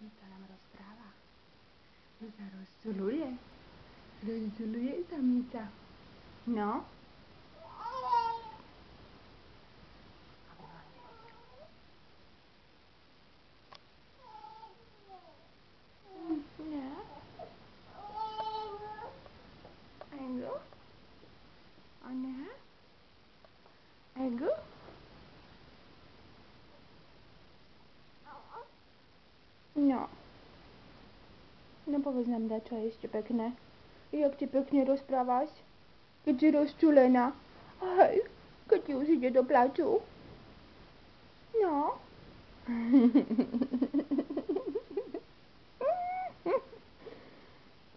Samica nám rozpráva. Že sa rozčuluje. Rozčuluje samica. No? Ja? Ego? Ona? Ego? No. No povedz nám dačo ešte pekné. Jak ti pekne rozprávaš? Keď si rozčulená. Hej, keď ti už ide do plaču. No.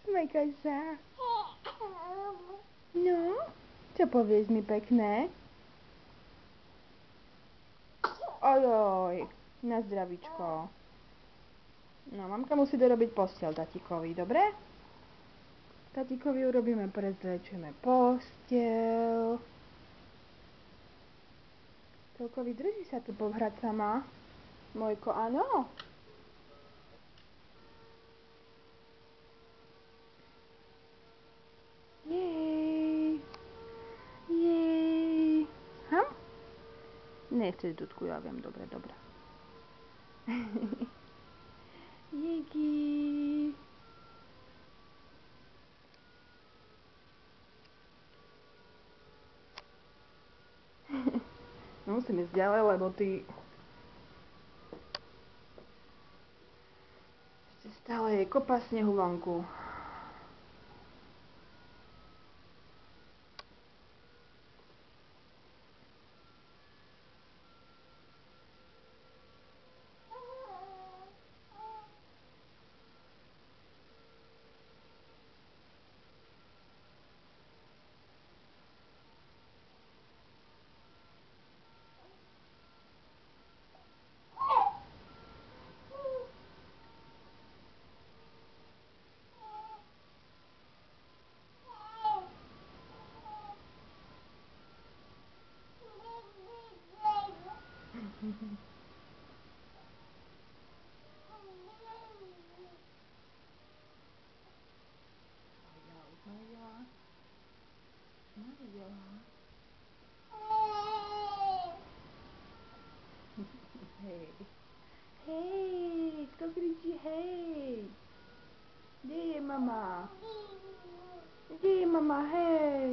Smejkaj sa. No, čo povieš mi pekné? Ojoj, na zdravíčko. No, mamka musí dorobiť posteľ tatíkovi, dobre? Tatíkovi urobíme, prezlečíme posteľ. Toľko vydrží sa tu pohrať sama. Mojko, áno? Jej. Jej. Ham? Nechceš, Dudku, ja viem, dobre. Jejky. No musím ísť ďalej, lebo ty... Ešte stále je kopa snehu vonku. Maria. Hej. Hej, kto kričí hej? Kde je mama? Kde je mama, hej?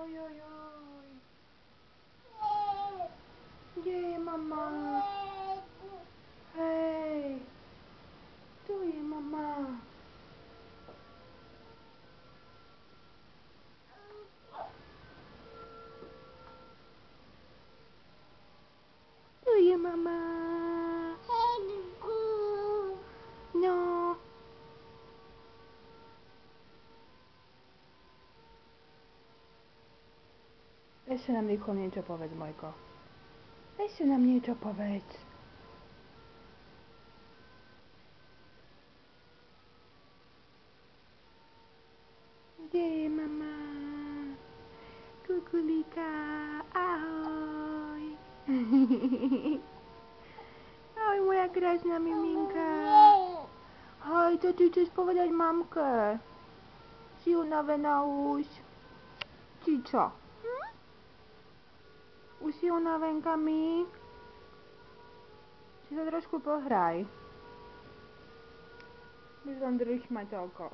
Joj. Kde je mama? Hej. Tu je mama. Tu je mama. No. Ešte nám rýchlo niečo povedz, Mojko. Ešte nám niečo povedz. Kde je mama? Kukulíka, ahoj. Ahoj, moja krásna miminka. Hej, čo ty chceš povedať mamke? Si unavená už? Či čo? Už si unavenka, mi? Si sa trošku pohraj. Už len drž ma toľko.